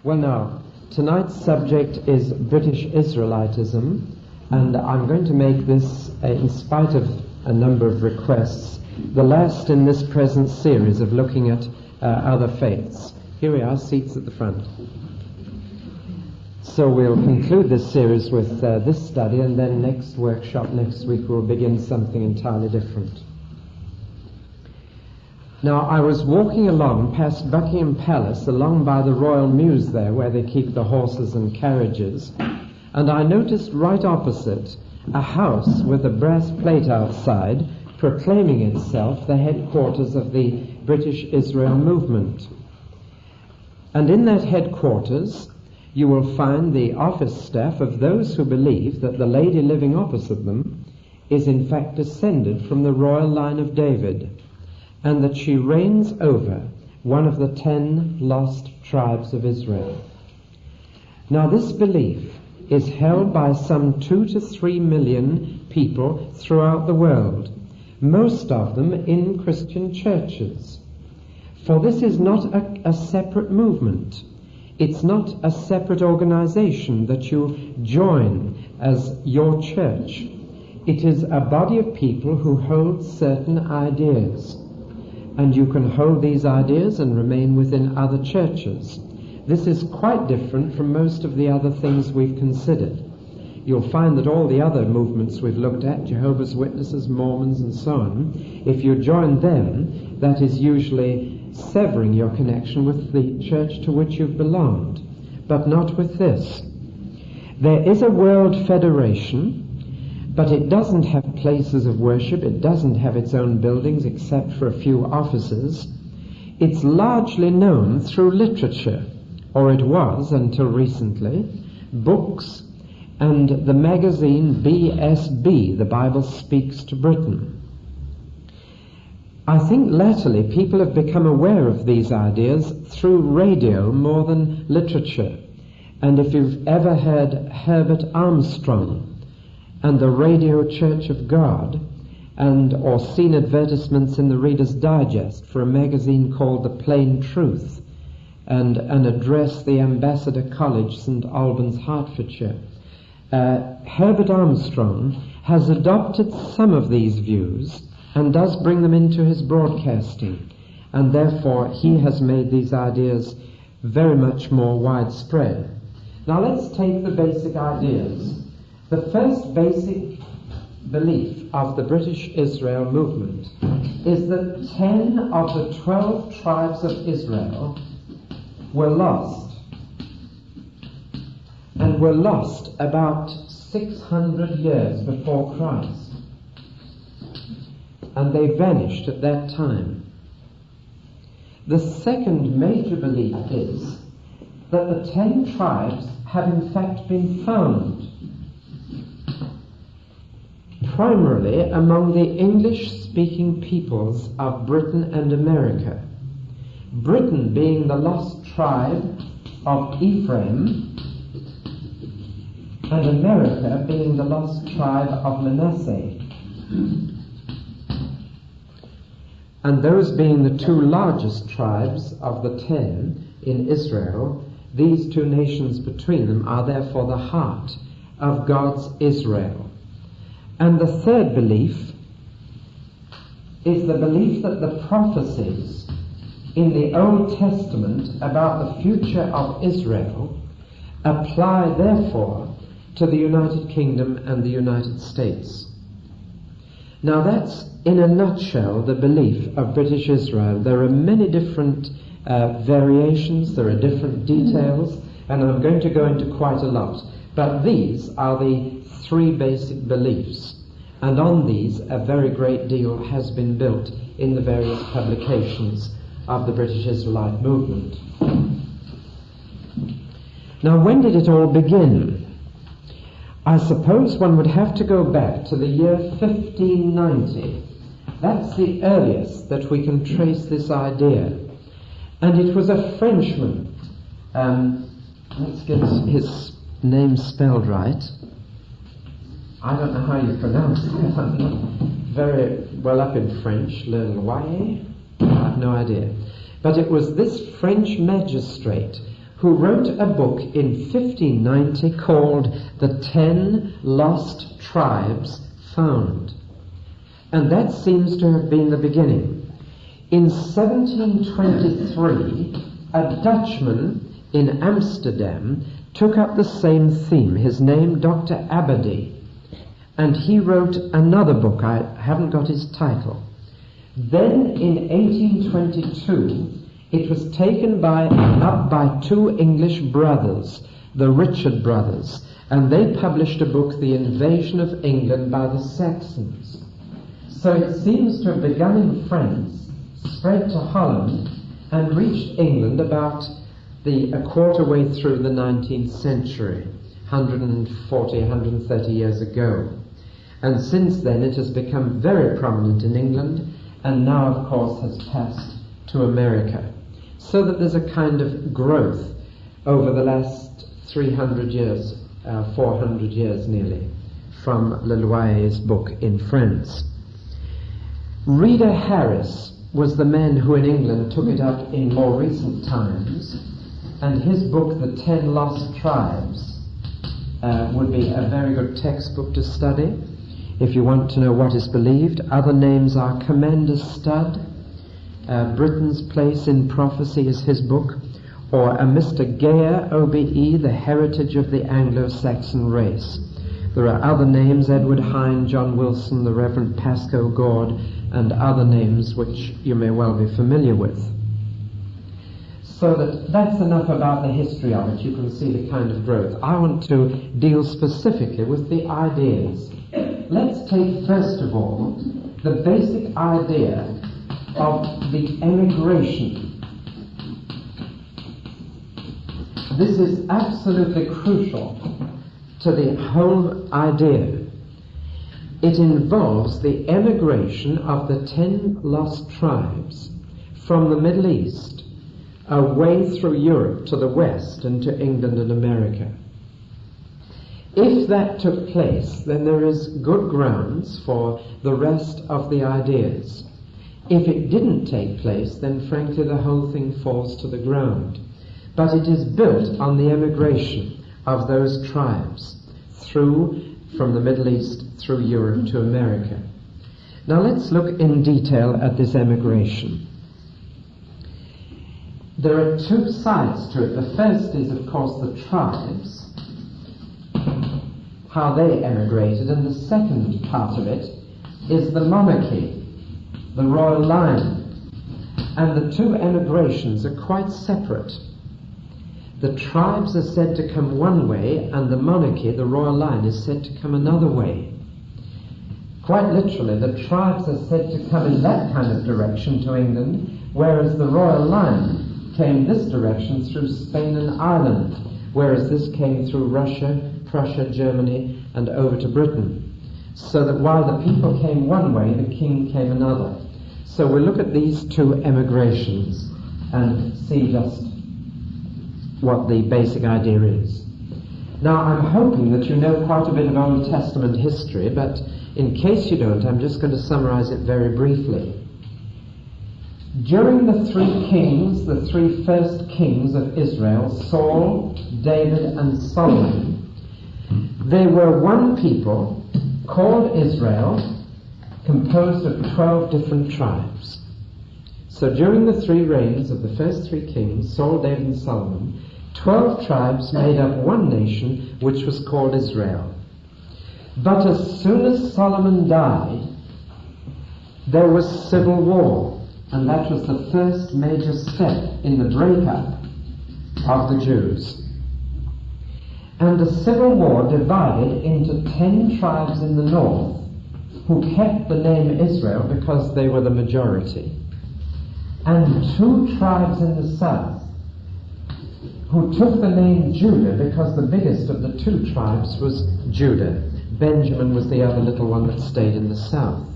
Well, now, tonight's subject is British Israelitism, and I'm going to make this, in spite of a number of requests, the last in this present series of looking at other faiths. Here we are, seats at the front. So we'll conclude this series with this study, and then next workshop next week we'll begin something entirely different. Now, I was walking along past Buckingham Palace, along by the Royal Mews there, where they keep the horses and carriages, and I noticed right opposite a house with a brass plate outside proclaiming itself the headquarters of the British Israel movement. And in that headquarters you will find the office staff of those who believe that the lady living opposite them is in fact descended from the royal line of David, and that she reigns over one of the 10 lost tribes of Israel. Now, this belief is held by some 2 to 3 million people throughout the world, most of them in Christian churches. For this is not a separate movement. It's not a separate organization that you join as your church. It is a body of people who hold certain ideas. And you can hold these ideas and remain within other churches. This is quite different from most of the other things we've considered. You'll find that all the other movements we've looked at, Jehovah's Witnesses, Mormons, and so on, if you join them, that is usually severing your connection with the church to which you've belonged, but not with this. There is a world federation, but it doesn't have places of worship, it doesn't have its own buildings except for a few offices. It's largely known through literature, or it was until recently, books, and the magazine BSB, the Bible Speaks to Britain. I think latterly people have become aware of these ideas through radio more than literature. And if you've ever heard Herbert Armstrong and the Radio Church of God, or seen advertisements in the Reader's Digest for a magazine called The Plain Truth, and an address, the Ambassador College, St. Albans, Hertfordshire, Herbert Armstrong has adopted some of these views and does bring them into his broadcasting, and therefore he has made these ideas very much more widespread. Now let's take the basic ideas. The first basic belief of the British Israel movement is that 10 of the 12 tribes of Israel were lost, and were lost about 600 years before Christ, and they vanished at that time. The second major belief is that the 10 tribes have in fact been found, primarily among the English-speaking peoples of Britain and America. Britain being the lost tribe of Ephraim, and America being the lost tribe of Manasseh. And those being the 2 largest tribes of the 10 in Israel, these 2 nations between them are therefore the heart of God's Israel. And the third belief is the belief that the prophecies in the Old Testament about the future of Israel apply therefore to the United Kingdom and the United States. Now that's in a nutshell the belief of British Israel. There are many different variations, there are different details, and I'm going to go into quite a lot. But these are the 3 basic beliefs, and on these a very great deal has been built in the various publications of the British Israelite movement. Now, when did it all begin? I suppose one would have to go back to the year 1590. That's the earliest that we can trace this idea. And it was a Frenchman. Let's get his name spelled right. I don't know how you pronounce it. I'm not very well up in French. Le Loyer? I have no idea. But it was this French magistrate who wrote a book in 1590 called The 10 Lost Tribes Found. And that seems to have been the beginning. In 1723, a Dutchman in Amsterdam took up the same theme, his name Dr. Aberdeen, and he wrote another book. I haven't got his title. Then in 1822, it was taken up by two English brothers, the Richard brothers, and they published a book, The Invasion of England by the Saxons. So it seems to have begun in France, spread to Holland, and reached England about a quarter way through the 19th century, 140, 130 years ago. And since then it has become very prominent in England, and now, of course, has passed to America. So that there's a kind of growth over the last 300 years, 400 years nearly, from Le Loyer's book in France. Reader Harris was the man who in England took it up in more recent times, and his book, The 10 Lost Tribes, would be a very good textbook to study if you want to know what is believed. Other names are Commander Studd, Britain's Place in Prophecy is his book, or a Mr. Gare, OBE, The Heritage of the Anglo-Saxon Race. There are other names, Edward Hine, John Wilson, the Reverend Pascoe Gord, and other names which you may well be familiar with. So that's enough about the history of it. You can see the kind of growth. I want to deal specifically with the ideas. Let's take, first of all, the basic idea of the emigration. This is absolutely crucial to the whole idea. It involves the emigration of the 10 lost tribes from the Middle East away through Europe to the west and to England and America. If that took place, then there is good grounds for the rest of the ideas. If it didn't take place, then frankly the whole thing falls to the ground. But it is built on the emigration of those tribes from the Middle East through Europe to America. Now let's look in detail at this emigration. There are two sides to it. The first is, of course, the tribes, how they emigrated, and the second part of it is the monarchy, the royal line. And the two emigrations are quite separate. The tribes are said to come one way, and the monarchy, the royal line, is said to come another way. Quite literally, the tribes are said to come in that kind of direction to England, whereas the royal line came this direction through Spain and Ireland, whereas this came through Russia, Prussia, Germany, and over to Britain. So that while the people came one way, the king came another. So we'll look at these two emigrations and see just what the basic idea is. Now, I'm hoping that you know quite a bit of Old Testament history, but in case you don't, I'm just going to summarize it very briefly. During the three first kings of Israel, Saul, David, and Solomon, they were one people called Israel, composed of 12 different tribes. So during the three reigns of the first three kings, Saul, David, and Solomon, 12 tribes made up one nation which was called Israel. But as soon as Solomon died, there was civil war, and that was the first major step in the breakup of the Jews. And the civil war divided into 10 tribes in the north who kept the name Israel because they were the majority, and 2 tribes in the south who took the name Judah because the biggest of the 2 tribes was Judah. Benjamin was the other little one that stayed in the south.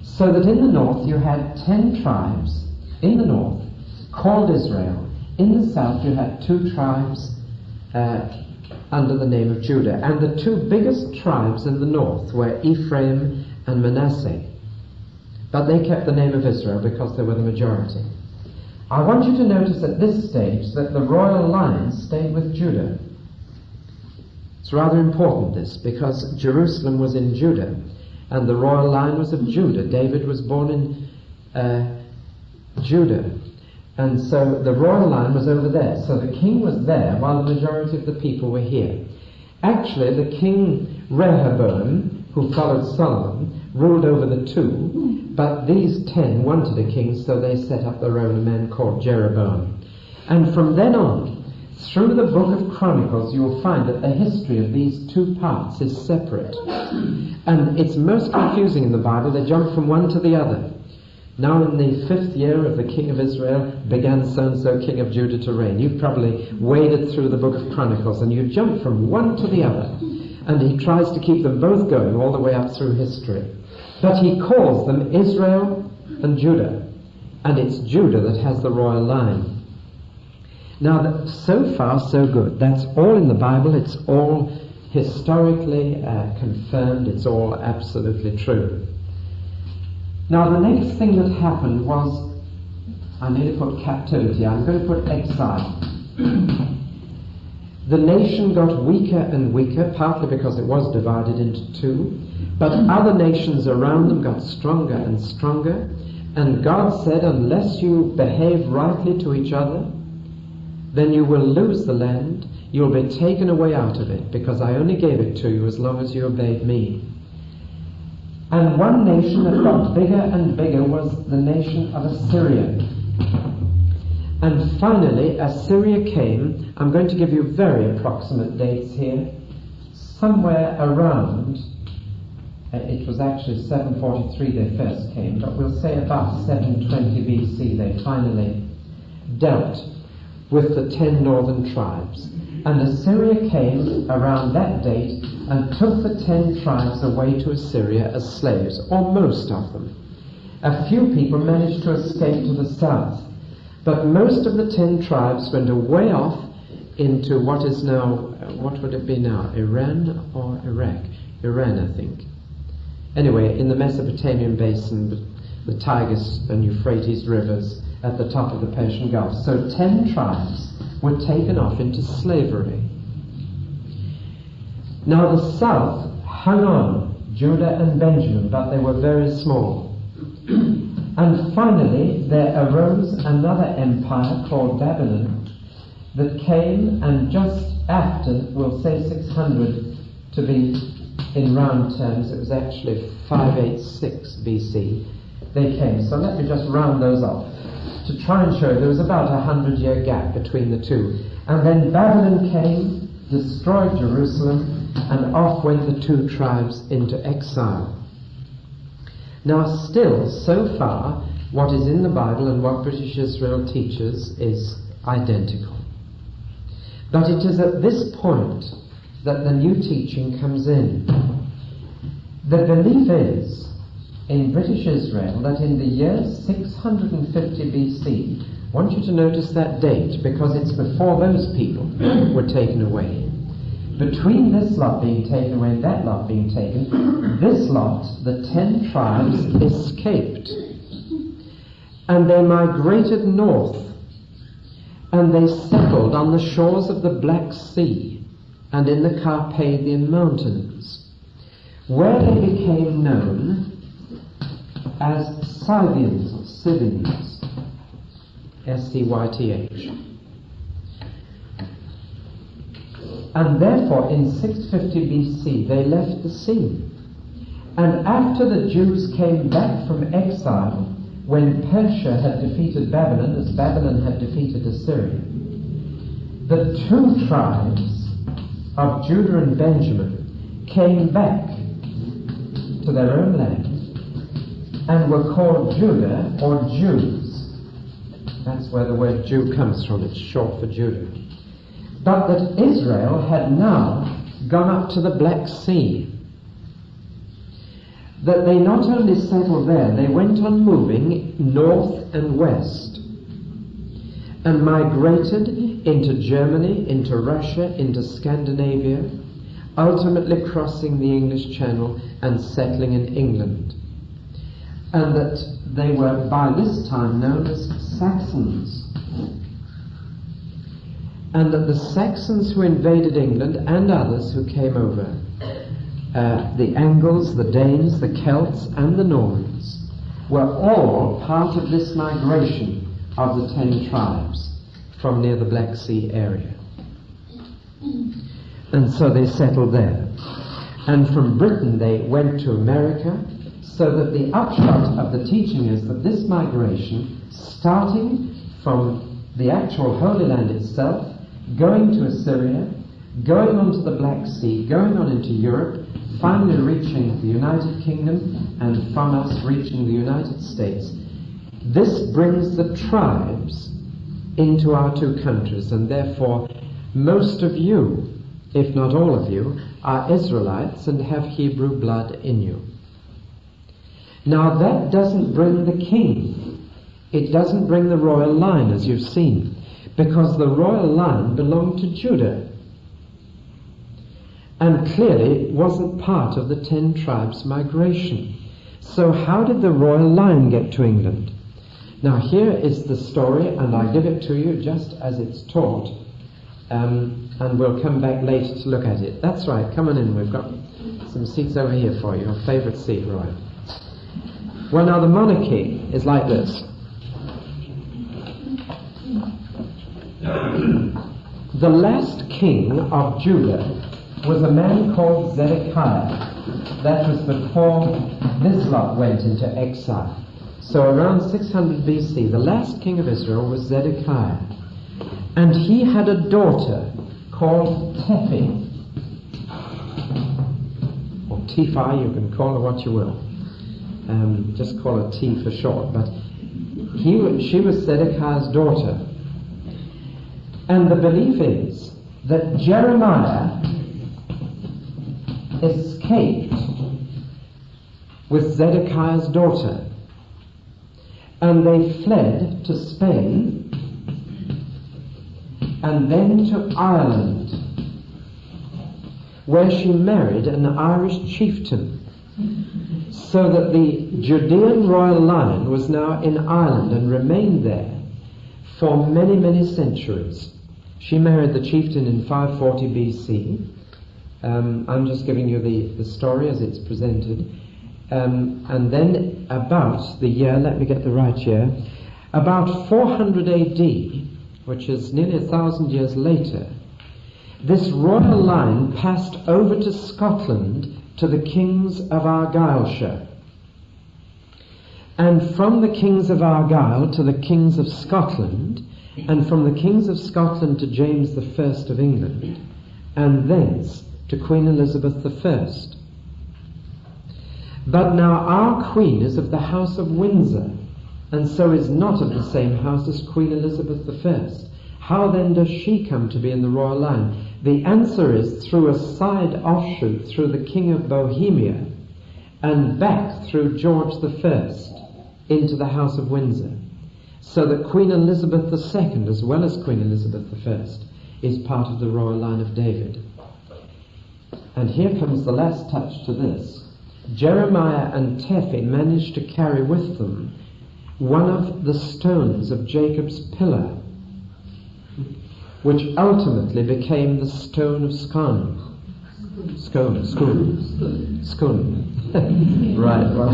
So that in the north you had 10 tribes in the north called Israel. In the south you had 2 tribes under the name of Judah. And the 2 biggest tribes in the north were Ephraim and Manasseh. But they kept the name of Israel because they were the majority. I want you to notice at this stage that the royal line stayed with Judah. It's rather important, this, because Jerusalem was in Judah, and the royal line was of Judah. David was born in Judah, and so the royal line was over there. So the king was there while the majority of the people were here. Actually, the king Rehoboam, who followed Solomon, ruled over the two, but these 10 wanted a king, so they set up their own, a man called Jeroboam. And from then on, through the book of Chronicles, you will find that the history of these two parts is separate. And it's most confusing in the Bible. They jump from one to the other. Now in the 5th year of the king of Israel began so-and-so king of Judah to reign. You've probably waded through the book of Chronicles and you jump from one to the other. And he tries to keep them both going all the way up through history. But he calls them Israel and Judah. And it's Judah that has the royal line. Now, so far, so good. That's all in the Bible. It's all historically confirmed. It's all absolutely true. Now, the next thing that happened was, I need to put captivity. I'm going to put exile. The nation got weaker and weaker, partly because it was divided into two, but other nations around them got stronger and stronger, and God said, unless you behave rightly to each other, then you will lose the land, you'll be taken away out of it, because I only gave it to you as long as you obeyed me. And one nation that got bigger and bigger was the nation of Assyria. And finally, Assyria came. I'm going to give you very approximate dates here. Somewhere around, it was actually 743 they first came, but we'll say about 720 BC they finally dealt with the 10 northern tribes. And Assyria came around that date and took the 10 tribes away to Assyria as slaves, or most of them. A few people managed to escape to the south, but most of the 10 tribes went away off into what is now, what would it be now, Iran or Iraq? Iran, I think. Anyway, in the Mesopotamian basin, the Tigris and Euphrates rivers at the top of the Persian Gulf. So 10 tribes were taken off into slavery. Now the south hung on, Judah and Benjamin, but they were very small. And finally there arose another empire called Babylon that came, and just after, we'll say 600 to be in round terms, it was actually 586 BC they came. So let me just round those off to try and show you there was about a 100-year gap between the two. And then Babylon came, destroyed Jerusalem, and off went the two tribes into exile. Now still, so far, what is in the Bible and what British Israel teaches is identical. But it is at this point that the new teaching comes in. The belief is, in British Israel, that in the year 650 BC, I want you to notice that date, because it's before those people were taken away. Between this lot being taken away and that lot being taken, this lot, the 10 tribes, escaped. And they migrated north, and they settled on the shores of the Black Sea and in the Carpathian Mountains, where they became known as Scythians or Scythians, S-C-Y-T-H. And therefore in 650 BC they left the scene. And after the Jews came back from exile, when Persia had defeated Babylon, as Babylon had defeated Assyria, the two tribes of Judah and Benjamin came back to their own land and were called Judah, or Jews. That's where the word Jew comes from. It's short for Judah. But that Israel had now gone up to the Black Sea. That they not only settled there, they went on moving north and west and migrated into Germany, into Russia, into Scandinavia, ultimately crossing the English Channel and settling in England. and that they were by this time known as Saxons. And that the Saxons who invaded England and others who came over, the Angles, the Danes, the Celts, and the Normans, were all part of this migration of the 10 tribes from near the Black Sea area. And so they settled there. And from Britain they went to America, so that the upshot of the teaching is that this migration, starting from the actual Holy Land itself, going to Assyria, going on to the Black Sea, going on into Europe, finally reaching the United Kingdom, and from us reaching the United States. This brings the tribes into our 2 countries, and therefore most of you, if not all of you, are Israelites and have Hebrew blood in you. Now that doesn't bring the king. It doesn't bring the royal line, as you've seen, because the royal line belonged to Judah, and clearly wasn't part of the 10 tribes migration. So how did the royal line get to England? Now here is the story, and I give it to you just as it's taught, and we'll come back later to look at it. That's right, come on in, we've got some seats over here for you, your favourite seat, right? Well, now the monarchy is like this. The last king of Judah was a man called Zedekiah. That was before this lot went into exile. So around 600 BC, the last king of Israel was Zedekiah. And he had a daughter called Tephi, or Tiphai, you can call her what you will. Just call her T for short. But she was Zedekiah's daughter. And the belief is that Jeremiah escaped with Zedekiah's daughter, and they fled to Spain and then to Ireland, where she married an Irish chieftain, so that the Judean royal line was now in Ireland and remained there for many, many centuries. She married the chieftain in 540 BC. I'm just giving you the story as it's presented. And then about the year, let me get the right year, about 400 AD, which is nearly 1,000 years later, this royal line passed over to Scotland to the kings of Argyllshire. And from the kings of Argyll to the kings of Scotland, and from the kings of Scotland to James I of England, and thence to Queen Elizabeth I. But now our Queen is of the House of Windsor, and so is not of the same house as Queen Elizabeth I. How then does she come to be in the royal line? The answer is through a side offshoot through the King of Bohemia, and back through George I into the House of Windsor, so that Queen Elizabeth II, as well as Queen Elizabeth I, is part of the royal line of David. And here comes the last touch to this. Jeremiah and Tephi managed to carry with them one of the stones of Jacob's pillar, which ultimately became the stone of Scone. Right, well,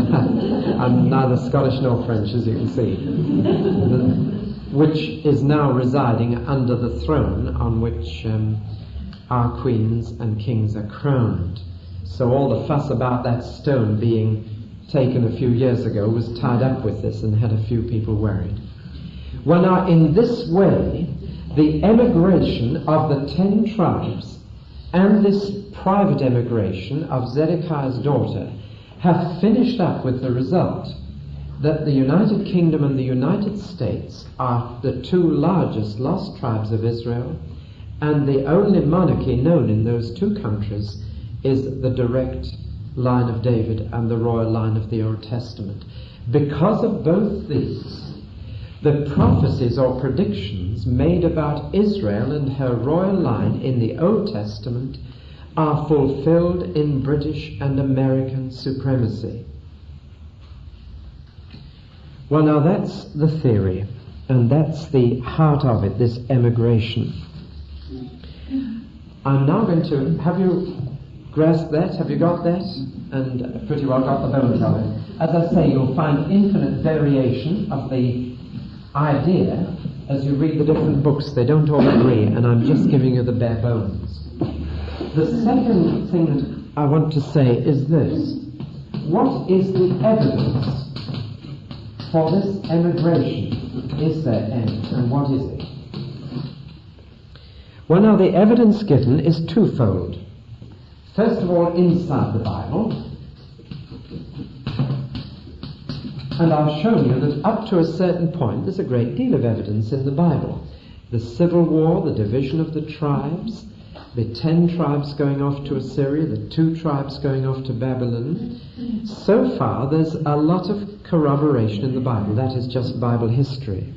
I'm neither Scottish nor French, as you can see. Which is now residing under the throne on which our queens and kings are crowned. So all the fuss about that stone being taken a few years ago was tied up with this and had a few people worried. Well, now, in this way, the emigration of the 10 tribes and this private emigration of Zedekiah's daughter have finished up with the result that the United Kingdom and the United States are the 2 largest lost tribes of Israel, and the only monarchy known in those 2 countries is the direct line of David and the royal line of the Old Testament. Because of both these, the prophecies or predictions made about Israel and her royal line in the Old Testament are fulfilled in British and American supremacy. Well, now that's the theory, and that's the heart of it, this emigration. I'm now going to, have you grasped that? Have you got that? And pretty well got the bones of it. As I say, you'll find infinite variation of the idea as you read the different books. They don't all agree, and I'm just giving you the bare bones. The second thing that I want to say is this. What is the evidence for this emigration? Is there any, and what is it? Well, now, the evidence given is twofold. First of all, inside the Bible, and I've shown you that up to a certain point there's a great deal of evidence in the Bible. The civil war, the division of the tribes, the 10 tribes going off to Assyria, the 2 tribes going off to Babylon. So far there's a lot of corroboration in the Bible. That is just Bible history.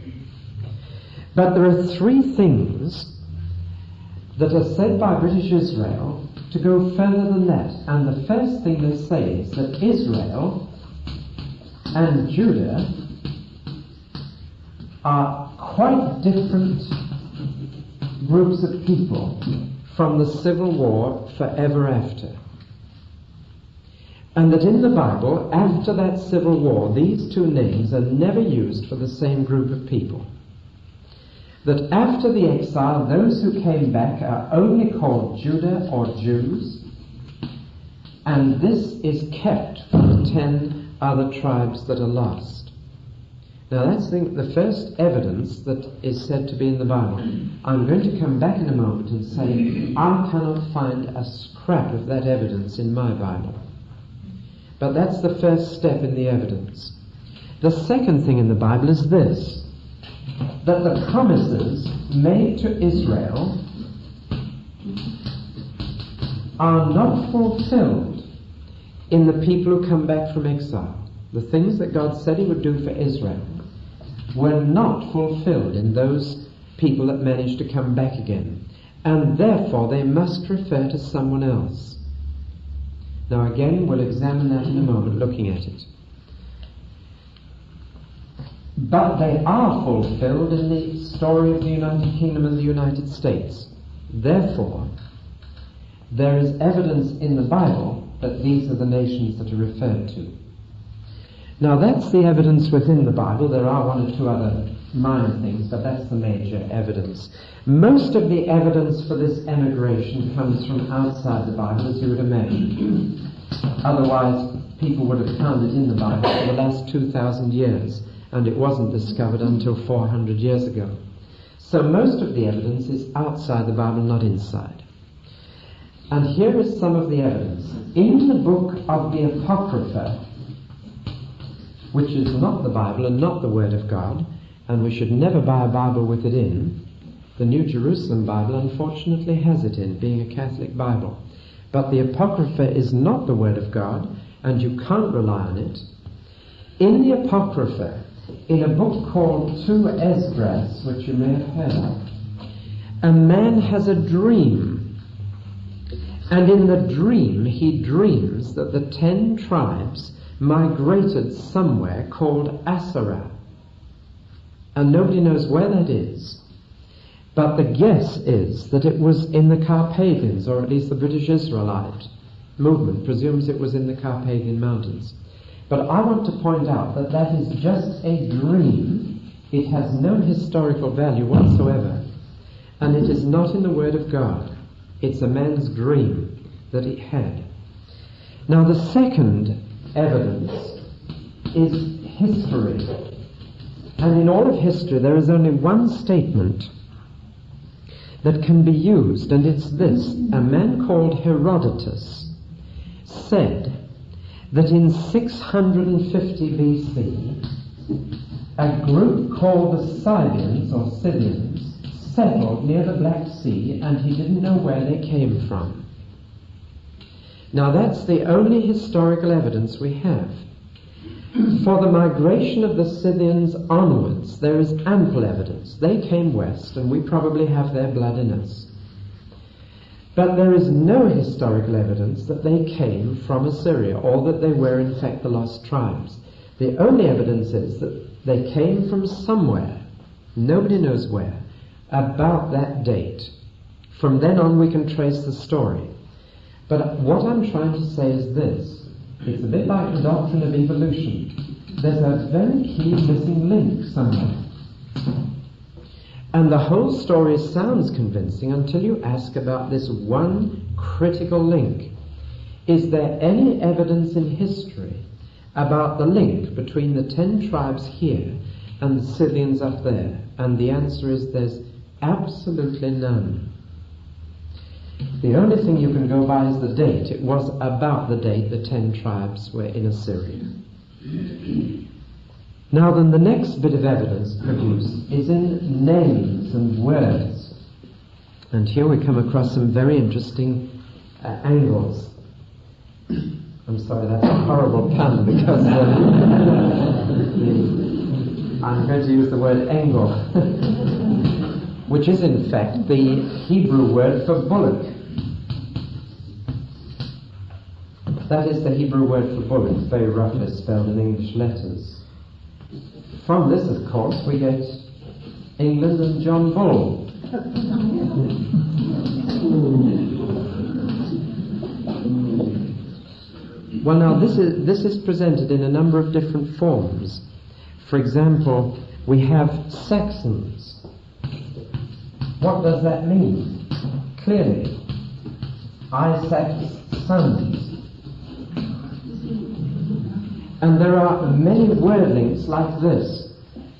But there are 3 things that are said by British Israel to go further than that. And the first thing they say is that Israel and Judah are quite different groups of people from the civil war forever after. And that in the Bible, after that civil war, these 2 names are never used for the same group of people. That after the exile, those who came back are only called Judah or Jews, and this is kept from the 10 other tribes that are lost. Now that's the first evidence that is said to be in the Bible. I'm going to come back in a moment and say I cannot find a scrap of that evidence in my Bible. But that's the first step in the evidence. The second thing in the Bible is this, that the promises made to Israel are not fulfilled in the people who come back from exile. The things that God said he would do for Israel were not fulfilled in those people that managed to come back again, and therefore they must refer to someone else. Now again, we'll examine that in a moment, looking at it. But they are fulfilled in the story of the United Kingdom and the United States. Therefore, there is evidence in the Bible that these are the nations that are referred to. Now that's the evidence within the Bible. There are 1 or 2 other minor things, but that's the major evidence. Most of the evidence for this emigration comes from outside the Bible, as you would imagine. Otherwise, people would have found it in the Bible for the last 2,000 years. And it wasn't discovered until 400 years ago. So most of the evidence is outside the Bible, not inside. And here is some of the evidence. In the book of the Apocrypha, which is not the Bible and not the Word of God, and we should never buy a Bible with it in, the New Jerusalem Bible unfortunately has it in, being a Catholic Bible. But the Apocrypha is not the Word of God, and you can't rely on it. In the Apocrypha, in a book called 2 Esdras, which you may have heard of, a man has a dream, and in the dream he dreams that the 10 tribes migrated somewhere called Assyria, and nobody knows where that is, but the guess is that it was in the Carpathians, or at least the British Israelite movement presumes it was in the Carpathian Mountains. But I want to point out that that is just a dream. It has no historical value whatsoever. And it is not in the Word of God. It's a man's dream that he had. Now the second evidence is history. And in all of history there is only one statement that can be used, and it's this. A man called Herodotus said that in 650 BC, a group called the Scythians or Scythians settled near the Black Sea, and he didn't know where they came from. Now that's the only historical evidence we have. For the migration of the Scythians onwards, there is ample evidence. They came west, and we probably have their blood in us. But there is no historical evidence that they came from Assyria, or that they were in fact the lost tribes. The only evidence is that they came from somewhere, nobody knows where, about that date. From then on we can trace the story. But what I'm trying to say is this. It's a bit like the doctrine of evolution. There's a very key missing link somewhere. And the whole story sounds convincing until you ask about this one critical link. Is there any evidence in history about the link between the 10 tribes here and the Scythians up there? And the answer is there's absolutely none. The only thing you can go by is the date. It was about the date the 10 tribes were in Assyria. Now then, the next bit of evidence produced is in names and words. And here we come across some very interesting angles. I'm sorry, that's a horrible pun because I'm going to use the word angle, which is in fact the Hebrew word for bullock. That is the Hebrew word for bullock, very roughly spelled in English letters. From this, of course, we get England and John Bull. Well, now this is presented in a number of different forms. For example, we have Saxons. What does that mean? Clearly, Isaac's sons. And there are many word links like this.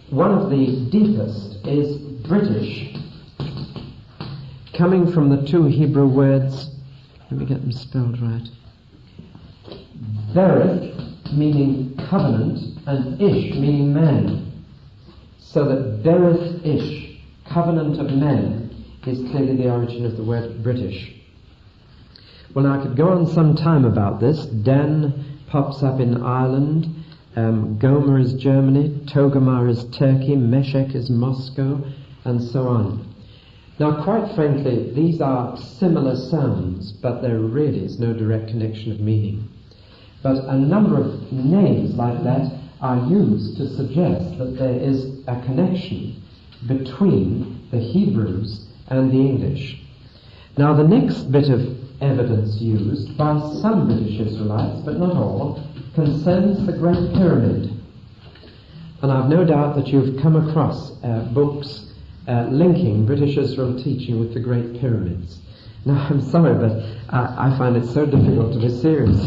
One of the deepest is British, coming from the two Hebrew words, let me get them spelled right. Berith, meaning covenant, and Ish, meaning man. So that Berith Ish, covenant of men, is clearly the origin of the word British. Well, now I could go on some time about this. Dan pops up in Ireland, Gomer is Germany, Togarmah is Turkey, Meshech is Moscow, and so on. Now, quite frankly, these are similar sounds, but there really is no direct connection of meaning. But a number of names like that are used to suggest that there is a connection between the Hebrews and the English. Now, the next bit of evidence used by some British Israelites, but not all, concerns the Great Pyramid. And I've no doubt that you've come across books linking British Israel teaching with the Great Pyramids. Now, I'm sorry, but I find it so difficult to be serious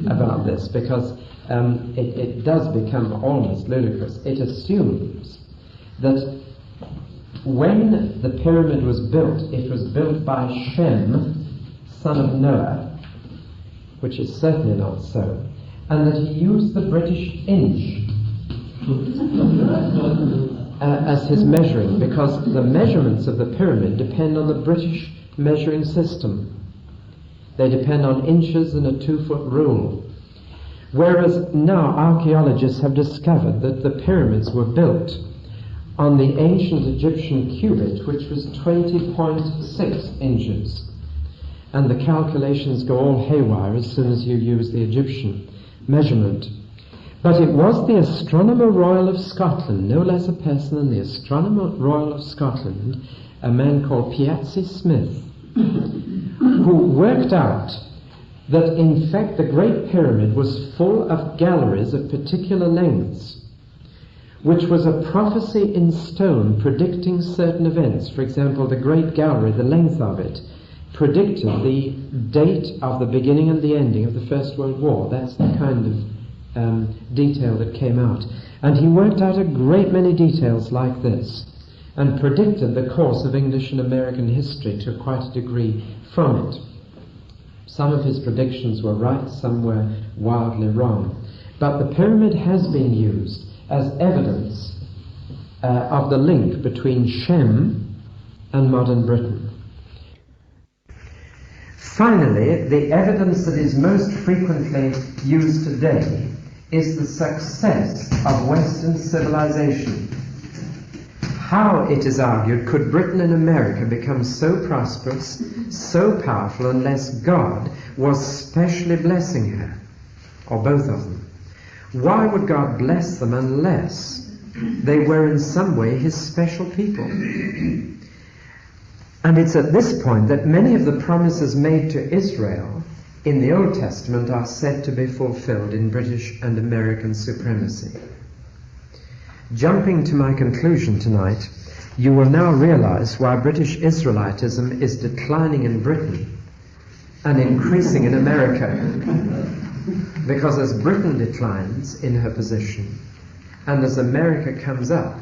about this because it does become almost ludicrous. It assumes that when the pyramid was built, it was built by Shem, son of Noah, which is certainly not so, and that he used the British inch as his measuring, because the measurements of the pyramid depend on the British measuring system. They depend on inches and a 2-foot rule. Whereas now archaeologists have discovered that the pyramids were built on the ancient Egyptian cubit, which was 20.6 inches. And the calculations go all haywire as soon as you use the Egyptian measurement. But it was the Astronomer Royal of Scotland, no less a person than the Astronomer Royal of Scotland, a man called Piazzi Smith, who worked out that in fact the Great Pyramid was full of galleries of particular lengths, which was a prophecy in stone predicting certain events. For example, the Great Gallery, the length of it, predicted the date of the beginning and the ending of the First World War. That's the kind of detail that came out. And he worked out a great many details like this and predicted the course of English and American history to quite a degree from it. Some of his predictions were right, some were wildly wrong. But the pyramid has been used as evidence of the link between Shem and modern Britain. Finally, the evidence that is most frequently used today is the success of Western civilization. How, it is argued, could Britain and America become so prosperous, so powerful, unless God was specially blessing her, or both of them? Why would God bless them unless they were in some way his special people? And it's at this point that many of the promises made to Israel in the Old Testament are said to be fulfilled in British and American supremacy. Jumping to my conclusion tonight, you will now realize why British Israelitism is declining in Britain and increasing in America. Because as Britain declines in her position, and as America comes up,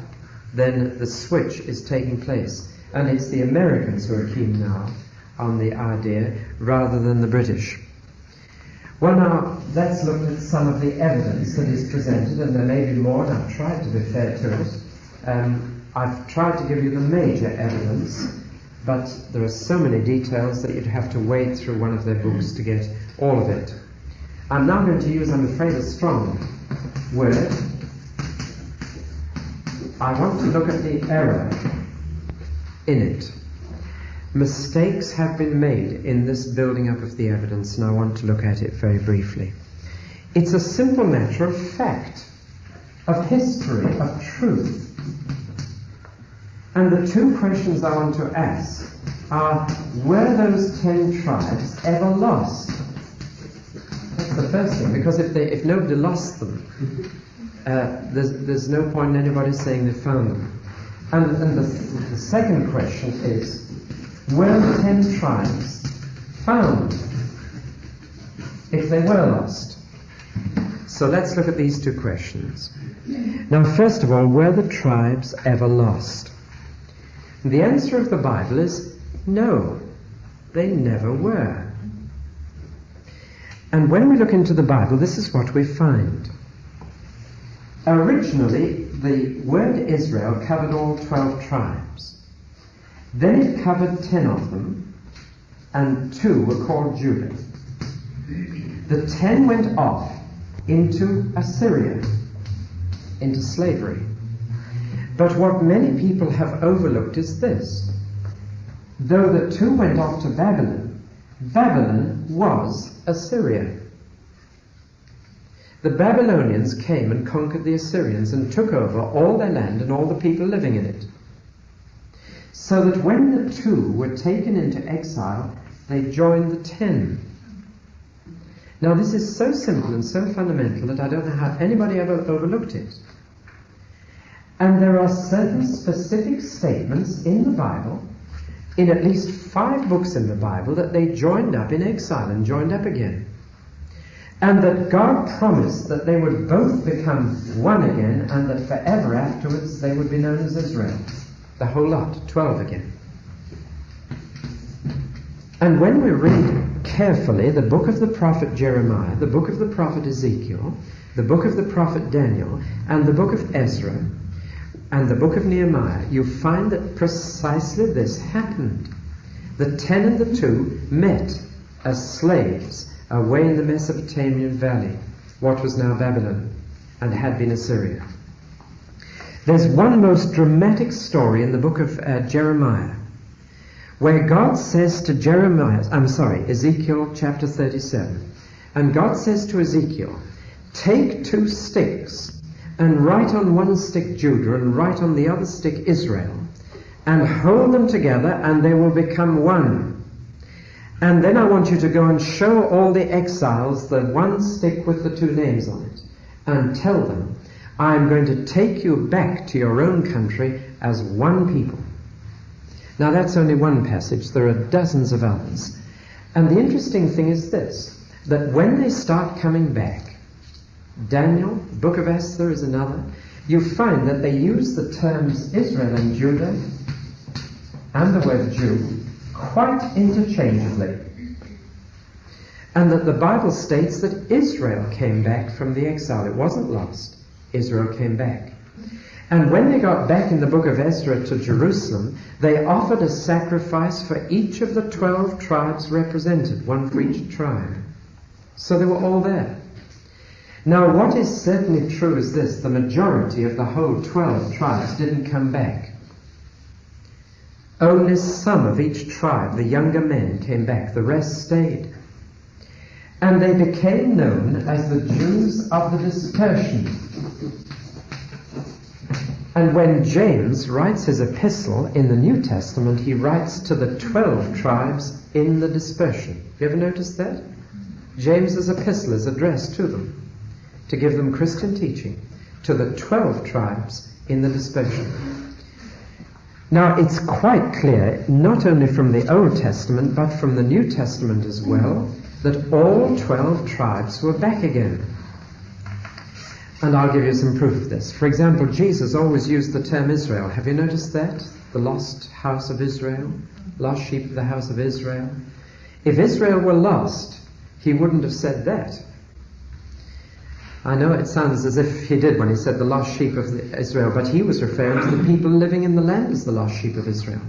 then the switch is taking place. And it's the Americans who are keen now on the idea rather than the British. Well, now, let's look at some of the evidence that is presented, and there may be more, and I've tried to be fair to it. I've tried to give you the major evidence, but there are so many details that you'd have to wade through one of their books to get all of it. I'm now going to use, I'm afraid, a strong word. I want to look at the error in it. Mistakes have been made in this building up of the evidence, and I want to look at it very briefly. It's a simple matter of fact, of history, of truth. And the two questions I want to ask are, were those 10 tribes ever lost? That's the first thing, because if nobody lost them, there's no point in anybody saying they found them. And the second question is, were the 10 tribes found if they were lost? So let's look at these two questions. Now, first of all, were the tribes ever lost? The answer of the Bible is no, they never were. And when we look into the Bible, this is what we find. Originally, the word Israel covered all 12 tribes. Then it covered 10 of them, and 2 were called Judah. The 10 went off into Assyria, into slavery. But what many people have overlooked is this. Though the 2 went off to Babylon, Babylon was Assyria. The Babylonians came and conquered the Assyrians and took over all their land and all the people living in it. So that when the 2 were taken into exile, they joined the 10. Now this is so simple and so fundamental that I don't know how anybody ever overlooked it. And there are certain specific statements in the Bible, in at least 5 books in the Bible, that they joined up in exile and joined up again. And that God promised that they would both become one again, and that forever afterwards they would be known as Israel. The whole lot, 12 again. And when we read carefully the book of the prophet Jeremiah, the book of the prophet Ezekiel, the book of the prophet Daniel, and the book of Ezra, and the book of Nehemiah, you find that precisely this happened. The 10 and the 2 met as slaves away in the Mesopotamian valley, what was now Babylon, and had been Assyria. There's one most dramatic story in the book of Jeremiah, where God says to Ezekiel chapter 37, and God says to Ezekiel, take 2 sticks and write on one stick Judah and write on the other stick Israel, and hold them together and they will become one. And then I want you to go and show all the exiles the one stick with the 2 names on it, and tell them, I'm going to take you back to your own country as one people. Now that's only one passage. There are dozens of others. And the interesting thing is this, that when they start coming back, Daniel, the book of Esther is another, you find that they use the terms Israel and Judah and the word Jew quite interchangeably. And that the Bible states that Israel came back from the exile. It wasn't lost. Israel came back. And when they got back in the book of Ezra to Jerusalem, they offered a sacrifice for each of the 12 tribes represented, one for each tribe. So they were all there. Now what is certainly true is this, the majority of the whole 12 tribes didn't come back. Only some of each tribe, the younger men, came back. The rest stayed. and they became known as the Jews of the dispersion. And when James writes his epistle in the New Testament, he writes to the 12 tribes in the dispersion. Have you ever noticed that? James's epistle is addressed to them, to give them Christian teaching, to the 12 tribes in the dispersion. Now, it's quite clear, not only from the Old Testament, but from the New Testament as well, that all 12 tribes were back again. And I'll give you some proof of this. For example, Jesus always used the term Israel. Have you noticed that? The lost house of Israel, lost sheep of the house of Israel. If Israel were lost, he wouldn't have said that. I know it sounds as if he did when he said the lost sheep of Israel, but he was referring to the people living in the land as the lost sheep of Israel.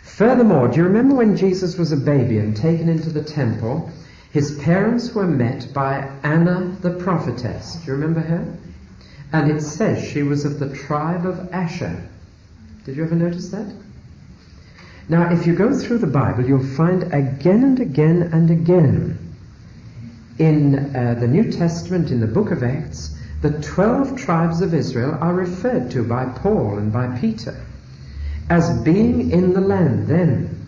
Furthermore, do you remember when Jesus was a baby and taken into the temple? His parents were met by Anna the prophetess. Do you remember her? And it says she was of the tribe of Asher. Did you ever notice that? Now, if you go through the Bible, you'll find again and again and again in the New Testament, in the book of Acts, the 12 tribes of Israel are referred to by Paul and by Peter as being in the land then.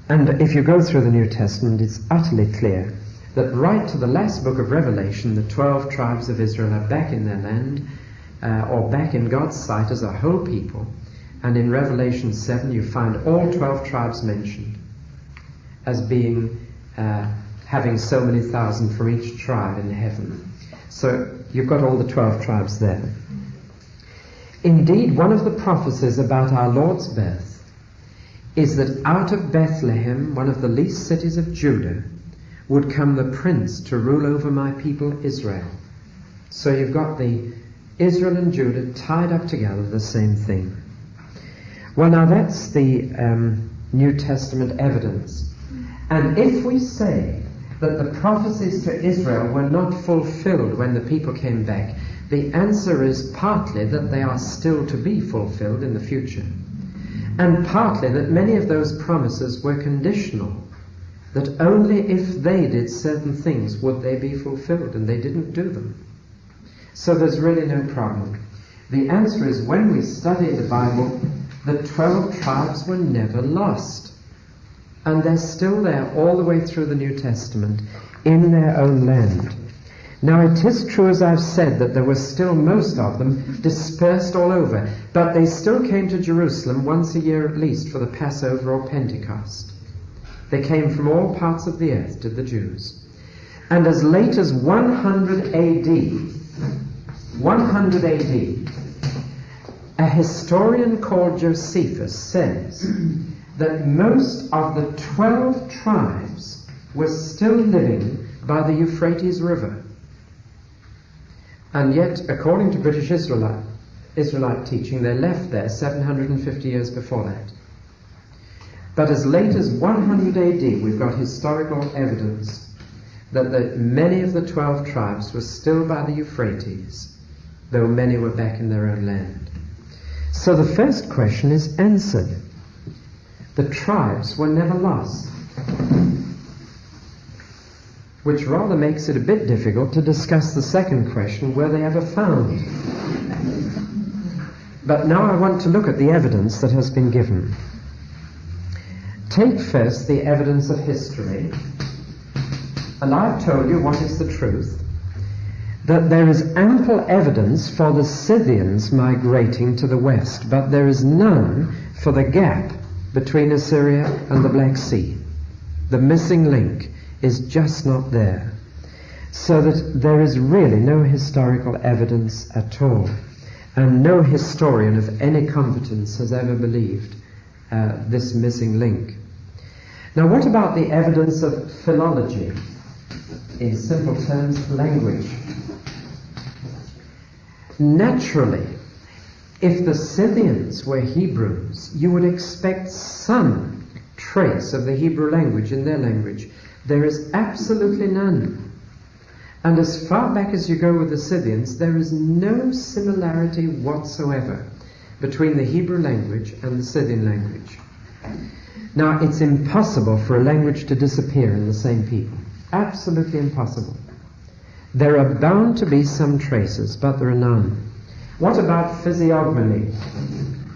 And if you go through the New Testament, it's utterly clear that right to the last book of Revelation, the 12 tribes of Israel are back in their land, or back in God's sight as a whole people. And in Revelation 7, you find all 12 tribes mentioned as being, having so many thousand from each tribe in heaven. So you've got all the 12 tribes there. Indeed, one of the prophecies about our Lord's birth is that out of Bethlehem, one of the least cities of Judah, would come the prince to rule over my people Israel. So you've got the Israel and Judah tied up together, the same thing. Well, now that's the New Testament evidence. And if we say that the prophecies to Israel were not fulfilled when the people came back, the answer is partly that they are still to be fulfilled in the future, and partly that many of those promises were conditional, that only if they did certain things would they be fulfilled, and they didn't do them. So there's really no problem. The answer is, when we study the Bible, the 12 tribes were never lost, and they're still there all the way through the New Testament in their own land. Now, it is true, as I've said, that there were still most of them dispersed all over, but they still came to Jerusalem once a year at least for the Passover or Pentecost. They came from all parts of the earth, did the Jews. And as late as 100 AD, a historian called Josephus says that most of the 12 tribes were still living by the Euphrates River. And yet, according to British Israelite teaching, they left there 750 years before that. But as late as 100 AD, we've got historical evidence that many of the 12 tribes were still by the Euphrates, though many were back in their own land. So the first question is answered. The tribes were never lost, which rather makes it a bit difficult to discuss the second question, were they ever found? But now I want to look at the evidence that has been given. Take first the evidence of history, and I've told you what is the truth, that there is ample evidence for the Scythians migrating to the west, but there is none for the gap between Assyria and the Black Sea. The missing link is just not there, so that there is really no historical evidence at all, and no historian of any competence has ever believed this missing link. Now, what about the evidence of philology? In simple terms, language. Naturally, if the Scythians were Hebrews, you would expect some trace of the Hebrew language in their language. There is absolutely none. And as far back as you go with the Scythians, there is no similarity whatsoever between the Hebrew language and the Scythian language. Now, it's impossible for a language to disappear in the same people. Absolutely impossible. There are bound to be some traces, but there are none. What about physiognomy,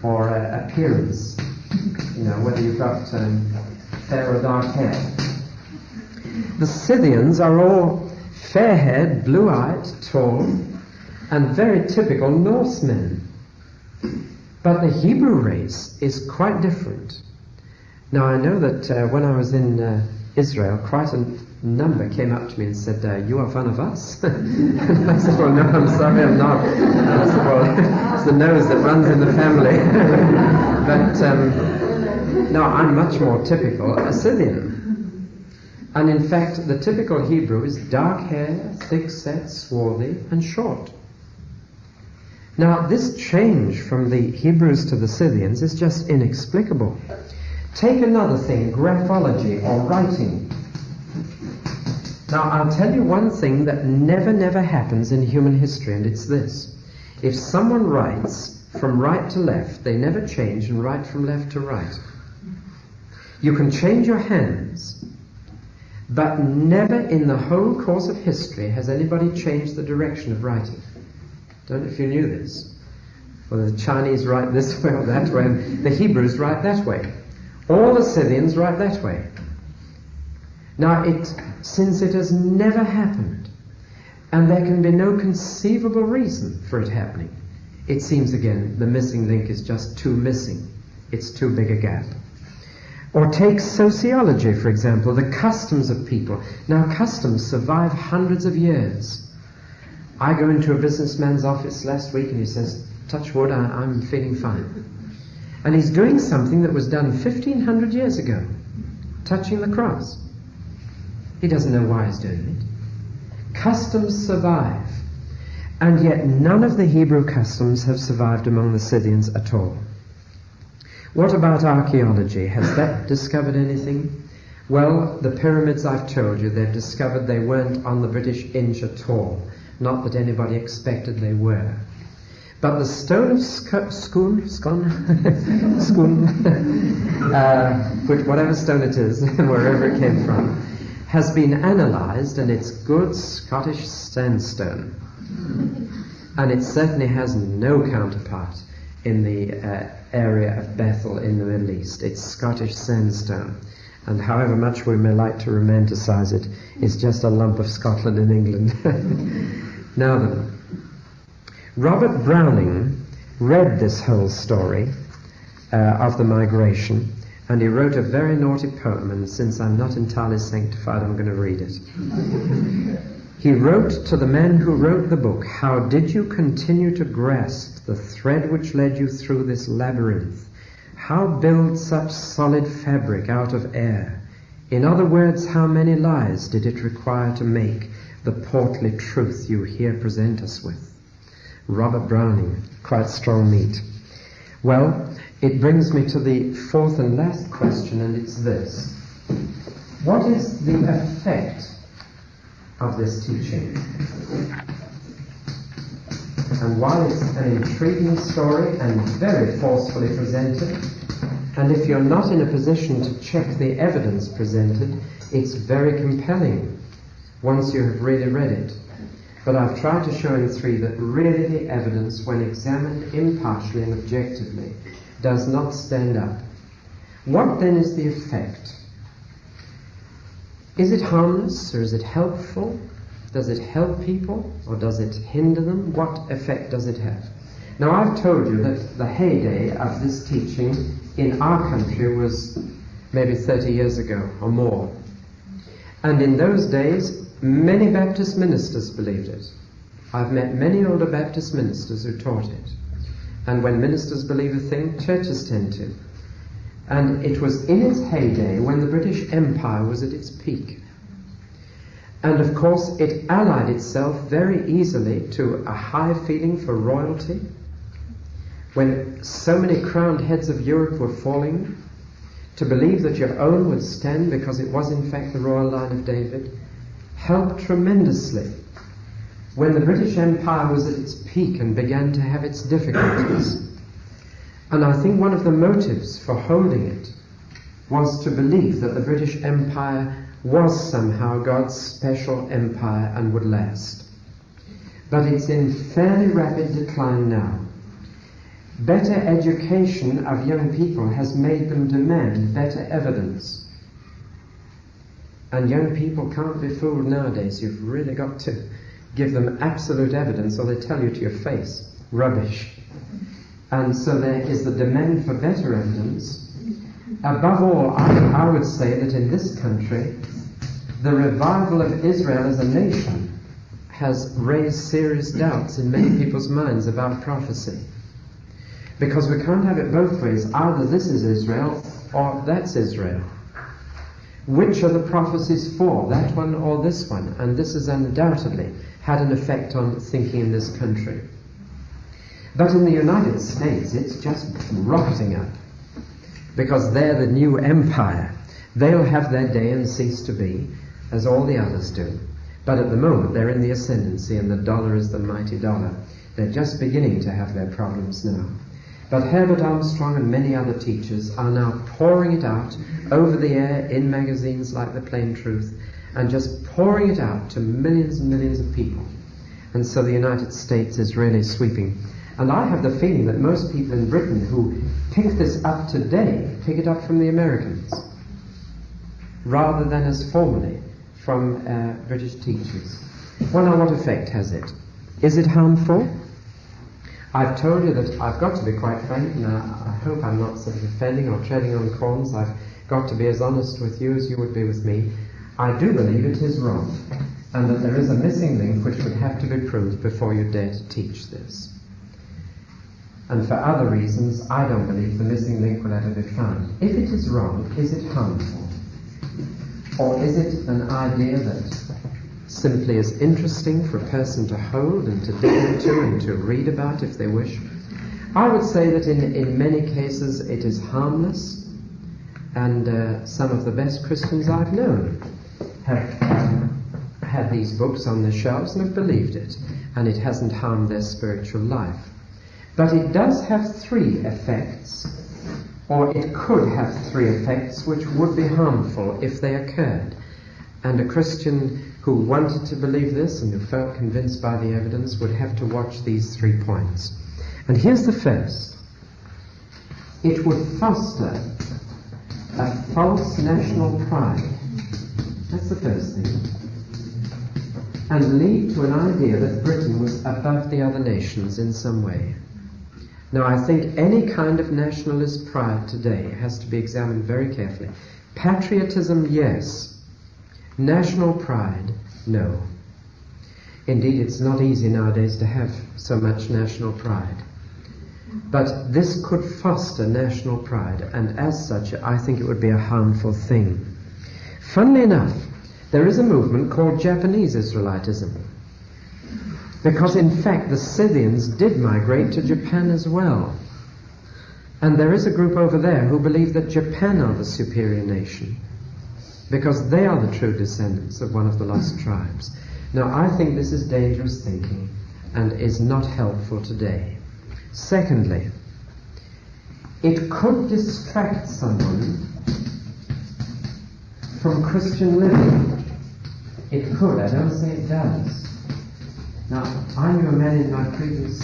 or appearance? You know, whether you've got fair or dark hair. The Scythians are all fair-haired, blue-eyed, tall, and very typical Norsemen. But the Hebrew race is quite different. Now, I know that when I was in Israel, quite a number came up to me and said, "You are one of us?" And I said, "Well, no, I'm sorry, I'm not." And I said, "Well, it's the nose that runs in the family." But no, I'm much more typical a Scythian. And in fact, the typical Hebrew is dark hair, thick-set, swarthy, and short. Now, this change from the Hebrews to the Scythians is just inexplicable. Take another thing, graphology or writing. Now, I'll tell you one thing that never happens in human history, and it's this. If someone writes from right to left, they never change and write from left to right. You can change your hands, but never in the whole course of history has anybody changed the direction of writing. Don't know if you knew this. Well, the Chinese write this way or that way, and the Hebrews write that way. All the Scythians write that way. Now, since it has never happened, and there can be no conceivable reason for it happening, it seems again the missing link is just too missing. It's too big a gap. Or take sociology, for example, the customs of people. Now, customs survive hundreds of years. I go into a businessman's office last week and he says, "Touch wood, I'm feeling fine." And he's doing something that was done 1,500 years ago, touching the cross. He doesn't know why he's doing it. Customs survive, and yet none of the Hebrew customs have survived among the Scythians at all. What about archaeology? Has that discovered anything? Well, the pyramids, I've told you, they've discovered they weren't on the British Inch at all. Not that anybody expected they were. But the stone of Scone, whatever stone it is, wherever it came from, has been analysed, and it's good Scottish sandstone. And it certainly has no counterpart in the area of Bethel in the Middle East. It's Scottish sandstone. And however much we may like to romanticize it, it's just a lump of Scotland in England. Now then, Robert Browning read this whole story of the migration, and he wrote a very naughty poem, and since I'm not entirely sanctified, I'm going to read it. He wrote to the man who wrote the book, "How did you continue to grasp the thread which led you through this labyrinth? How build such solid fabric out of air? In other words, how many lies did it require to make the portly truth you here present us with?" Robert Browning, quite strong meat. Well, it brings me to the fourth and last question, and it's this. What is the effect of this teaching? And while it's an intriguing story and very forcefully presented, and if you're not in a position to check the evidence presented, it's very compelling once you have really read it. But I've tried to show in 3 that really the evidence, when examined impartially and objectively, does not stand up. What then is the effect? Is it harmless, or is it helpful? Does it help people, or does it hinder them? What effect does it have? Now, I've told you that the heyday of this teaching in our country was maybe 30 years ago or more. And in those days, many Baptist ministers believed it. I've met many older Baptist ministers who taught it. And when ministers believe a thing, churches tend to. And it was in its heyday when the British Empire was at its peak. And of course, it allied itself very easily to a high feeling for royalty. When so many crowned heads of Europe were falling, to believe that your own would stand because it was in fact the royal line of David, helped tremendously when the British Empire was at its peak and began to have its difficulties. And I think one of the motives for holding it was to believe that the British Empire was somehow God's special empire and would last. But it's in fairly rapid decline now. Better education of young people has made them demand better evidence. And young people can't be fooled nowadays. You've really got to give them absolute evidence or they tell you to your face, rubbish. And so there is the demand for better evidence. Above all, I would say that in this country, the revival of Israel as a nation has raised serious doubts in many people's minds about prophecy. Because we can't have it both ways. Either this is Israel or that's Israel. Which are the prophecies for, that one or this one? And this has undoubtedly had an effect on thinking in this country. But in the United States, it's just rocketing up. Because they're the new empire. They'll have their day and cease to be, as all the others do. But at the moment, they're in the ascendancy, and the dollar is the mighty dollar. They're just beginning to have their problems now. But Herbert Armstrong and many other teachers are now pouring it out over the air in magazines like The Plain Truth, and just pouring it out to millions and millions of people. And so the United States is really sweeping. And I have the feeling that most people in Britain who pick this up today pick it up from the Americans, rather than as formerly from British teachers. Well, now what effect has it? Is it harmful? I've told you that I've got to be quite frank, and I hope I'm not sort of offending or treading on corns. I've got to be as honest with you as you would be with me. I do believe it is wrong, and that there is a missing link which would have to be proved before you dare to teach this. And for other reasons, I don't believe the missing link will ever be found. If it is wrong, is it harmful? Or is it an idea that simply is interesting for a person to hold and to dig into and to read about if they wish? I would say that in many cases it is harmless, and some of the best Christians I've known have had these books on their shelves and have believed it, and it hasn't harmed their spiritual life. But it does have three effects, or it could have three effects which would be harmful if they occurred. And a Christian who wanted to believe this and who felt convinced by the evidence would have to watch these 3 points. And here's the first. It would foster a false national pride. That's the first thing. And lead to an idea that Britain was above the other nations in some way. Now, I think any kind of nationalist pride today has to be examined very carefully. Patriotism, yes. National pride, no. Indeed, it's not easy nowadays to have so much national pride. But this could foster national pride, and as such, I think it would be a harmful thing. Funnily enough, there is a movement called Japanese Israelitism. Because in fact the Scythians did migrate to Japan as well. And there is a group over there who believe that Japan are the superior nation, because they are the true descendants of one of the lost tribes. Now, I think this is dangerous thinking and is not helpful today. Secondly, it could distract someone from Christian living. It could. I don't say it does. Now, I knew a man in my previous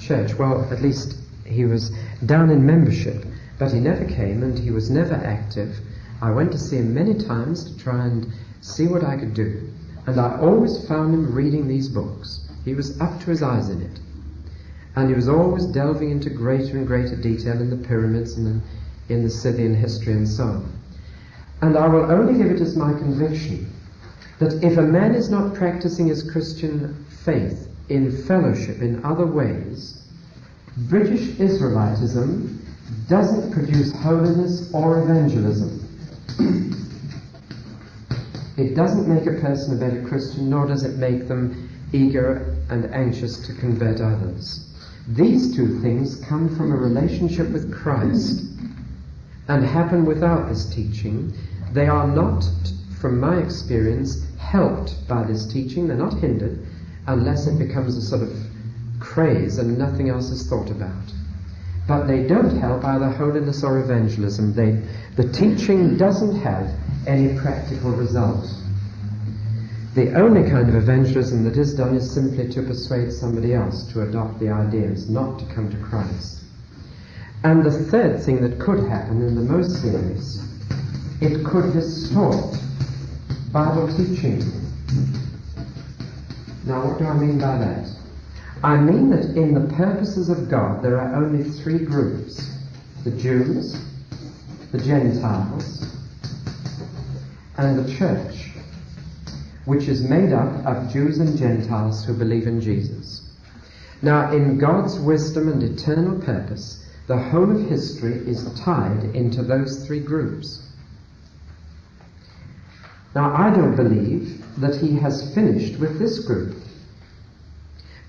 church, well, at least he was down in membership, but he never came and he was never active. I went to see him many times to try and see what I could do, and I always found him reading these books. He was up to his eyes in it, and he was always delving into greater and greater detail in the pyramids and in the Scythian history and so on. And I will only give it as my conviction that if a man is not practicing his Christian faith in fellowship in other ways, British Israelitism doesn't produce holiness or evangelism. It doesn't make a person a better Christian, nor does it make them eager and anxious to convert others. These two things come from a relationship with Christ and happen without this teaching. They are not, from my experience, helped by this teaching. They're not hindered unless it becomes a sort of craze and nothing else is thought about. but they don't help either holiness or evangelism. The teaching doesn't have any practical result. The only kind of evangelism that is done is simply to persuade somebody else to adopt the ideas, not to come to Christ. And the third thing that could happen, and the most serious, it could distort Bible teaching. Now, what do I mean by that? I mean that in the purposes of God there are only three groups: the Jews, the Gentiles, and the church, which is made up of Jews and Gentiles who believe in Jesus. Now, in God's wisdom and eternal purpose, the whole of history is tied into those three groups. Now, I don't believe that he has finished with this group.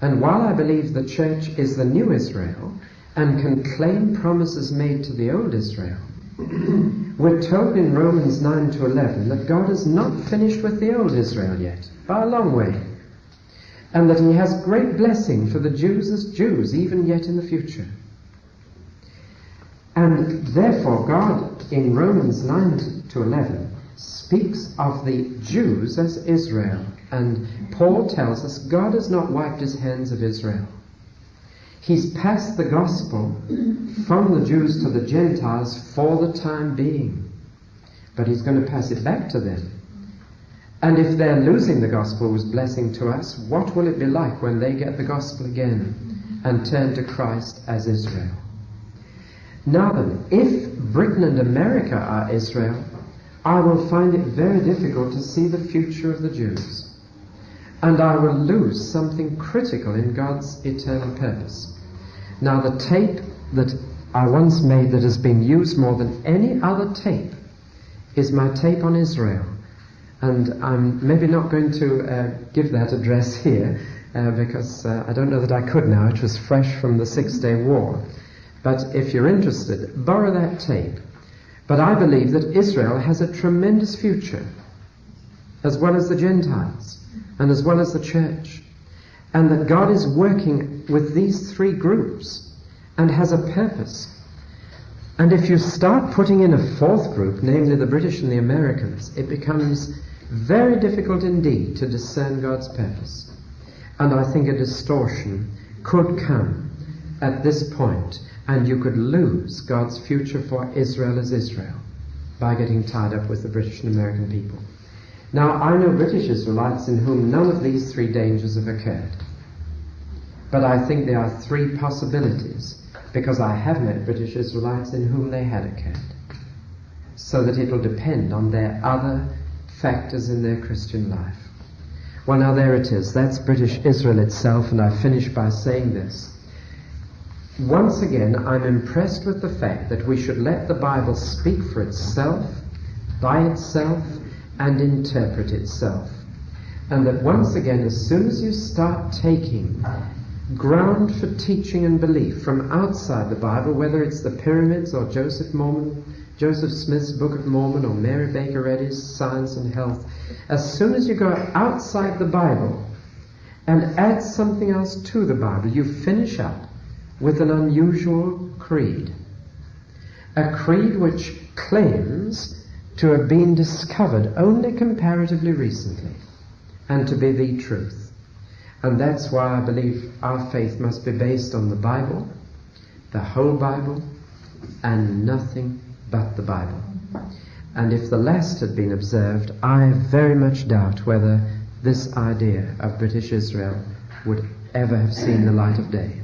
And while I believe the church is the new Israel and can claim promises made to the old Israel, we're told in Romans 9 to 11 that God is not finished with the old Israel yet, by a long way, and that he has great blessing for the Jews as Jews, even yet in the future. And therefore God, in Romans 9 to 11, speaks of the Jews as Israel. And Paul tells us God has not wiped his hands of Israel. He's passed the gospel from the Jews to the Gentiles for the time being. But he's going to pass it back to them. And if they're losing the gospel as blessing to us, what will it be like when they get the gospel again and turn to Christ as Israel? Now then, if Britain and America are Israel, I will find it very difficult to see the future of the Jews. And I will lose something critical in God's eternal purpose. Now, the tape that I once made that has been used more than any other tape is my tape on Israel. And I'm maybe not going to give that address here because I don't know that I could now. It was fresh from the 6-Day War. But if you're interested, borrow that tape. But I believe that Israel has a tremendous future, as well as the Gentiles, and as well as the church, and that God is working with these three groups and has a purpose. And if you start putting in a fourth group, namely the British and the Americans, it becomes very difficult indeed to discern God's purpose. And I think a distortion could come at this point, and you could lose God's future for Israel as Israel by getting tied up with the British and American people. Now, I know British Israelites in whom none of these three dangers have occurred. But I think there are three possibilities, because I have met British Israelites in whom they had occurred. So that it will depend on their other factors in their Christian life. Well, now there it is. That's British Israel itself, and I finish by saying this. Once again, I'm impressed with the fact that we should let the Bible speak for itself, by itself, and interpret itself. And that once again, as soon as you start taking ground for teaching and belief from outside the Bible, whether it's the pyramids or Joseph Smith's Book of Mormon or Mary Baker Eddy's Science and Health, as soon as you go outside the Bible and add something else to the Bible, you finish up with an unusual creed. A creed which claims to have been discovered only comparatively recently and to be the truth. And that's why I believe our faith must be based on the Bible, the whole Bible, and nothing but the Bible. And if the last had been observed, I very much doubt whether this idea of British Israel would ever have seen the light of day.